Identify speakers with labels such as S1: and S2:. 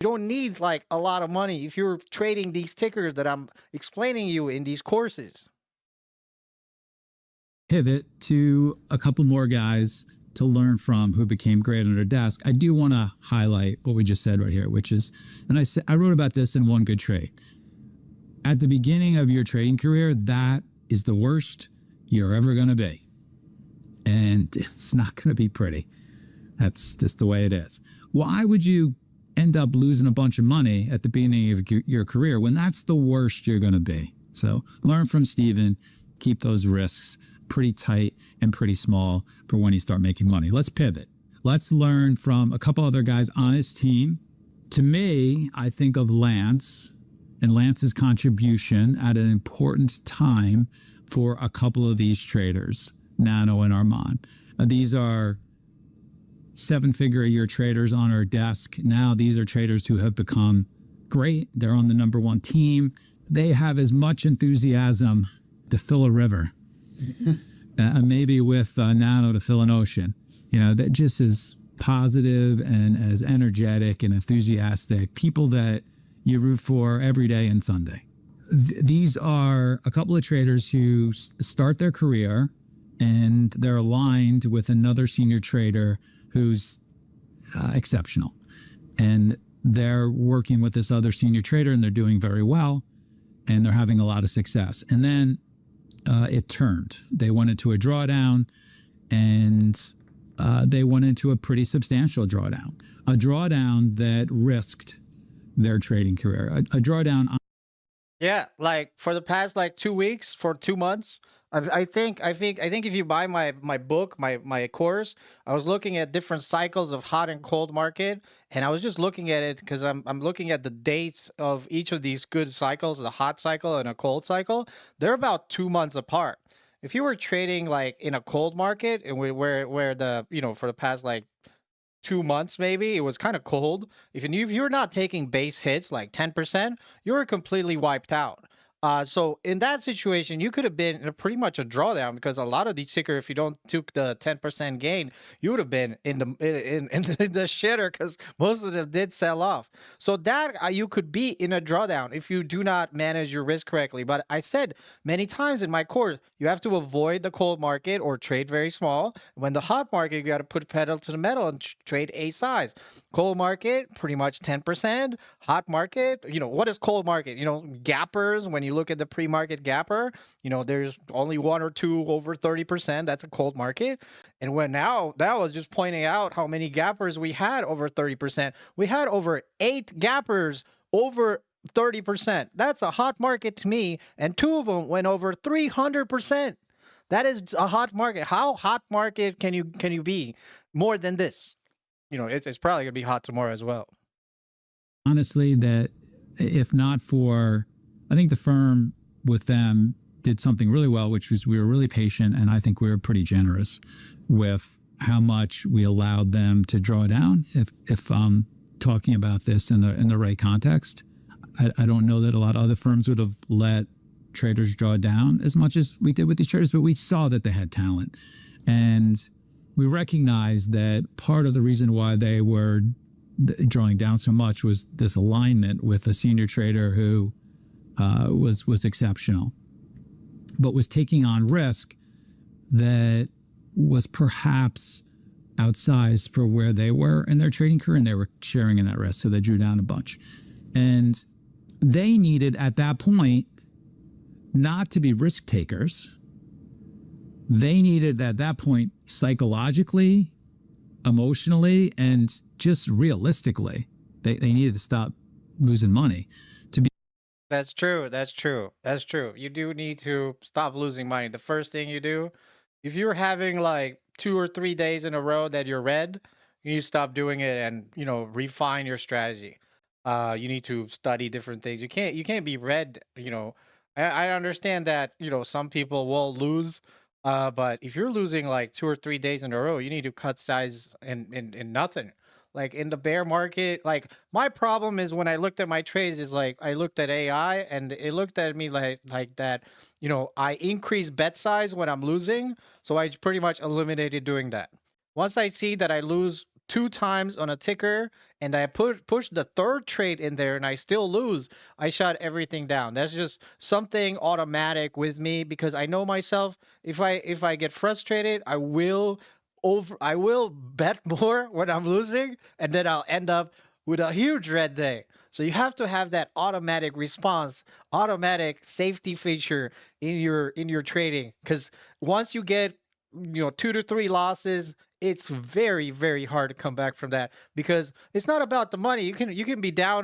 S1: You don't need like a lot of money if you're trading these tickers that I'm explaining you in these courses.
S2: Pivot to a couple more guys to learn from who became great on their desk. I do want to highlight what we just said right here, which is, and I wrote about this in One Good Trade. At the beginning of your trading career, that is the worst you're ever going to be. And it's not going to be pretty. That's just the way it is. Why would you end up losing a bunch of money at the beginning of your career when that's the worst you're going to be? So learn from Steven, keep those risks pretty tight and pretty small for when you start making money. Let's pivot. Let's learn from a couple other guys on his team. To me, I think of Lance and Lance's contribution at an important time for a couple of these traders, Nano and Armand. These are seven-figure a year traders on our desk. Now these are traders who have become great. They're on the #1 team. They have as much enthusiasm to fill a river, maybe with Nano to fill an ocean. You know, that just is positive and as energetic and enthusiastic people that you root for every day and Sunday. These are a couple of traders who start their career and they're aligned with another senior trader who's exceptional. And they're working with this other senior trader and they're doing very well and they're having a lot of success. And then it turned. They went into a drawdown and they went into a pretty substantial drawdown, a drawdown that risked their trading career, a drawdown.
S1: Yeah, like for the past like 2 weeks, for 2 months, I think if you buy my book, my course, I was looking at different cycles of hot and cold market, and I was just looking at it because I'm looking at the dates of each of these good cycles, the hot cycle and a cold cycle. They're about 2 months apart. If you were trading like in a cold market and where the for the past like 2 months maybe it was kind of cold, if you're not taking base hits like 10%, you're completely wiped out. So in that situation you could have been in a pretty much a drawdown, because a lot of these ticker, if you don't took the 10% gain, you would have been in the in the shitter, because most of them did sell off. So that you could be in a drawdown if you do not manage your risk correctly. But I said many times in my course, you have to avoid the cold market or trade very small. When the hot market, you got to put pedal to the metal and trade a size. Cold market, pretty much 10%. Hot market, what is cold market? Gappers, when you look at the pre-market gapper, there's only one or two over 30%. That's a cold market. And when now that was just pointing out how many gappers we had over 30%. We had over 8 gappers over 30%. That's a hot market to me. And two of them went over 300%. That is a hot market. How hot market can you be more than this? It's probably gonna be hot tomorrow as well.
S2: Honestly, that if not for, I think the firm with them did something really well, which was we were really patient and I think we were pretty generous with how much we allowed them to draw down. If I'm talking about this in the right context, I don't know that a lot of other firms would have let traders draw down as much as we did with these traders, but we saw that they had talent. And we recognized that part of the reason why they were drawing down so much was this alignment with a senior trader who was exceptional, but was taking on risk that was perhaps outsized for where they were in their trading career, and they were sharing in that risk, so they drew down a bunch. And they needed at that point not to be risk takers. They needed at that point psychologically, emotionally, and just realistically, they needed to stop losing money to be.
S1: That's true. That's true. That's true. You do need to stop losing money. The first thing you do, if you're having like 2 or 3 days in a row that you're red, you need to stop doing it and refine your strategy. You need to study different things. You can't be red. I understand that some people will lose, but if you're losing like 2 or 3 days in a row, you need to cut size in nothing. Like in the bear market, like my problem is when I looked at my trades is like I looked at AI and it looked at me like that. I increase bet size when I'm losing, so I pretty much eliminated doing that. Once I see that I lose two times on a ticker and I push the third trade in there and I still lose, I shut everything down. That's just something automatic with me because I know myself. If I get frustrated, I will bet more when I'm losing, and then I'll end up with a huge red day. So you have to have that automatic response, automatic safety feature in your trading. Because once you get 2 to 3 losses, it's very, very hard to come back from that because it's not about the money. You can be down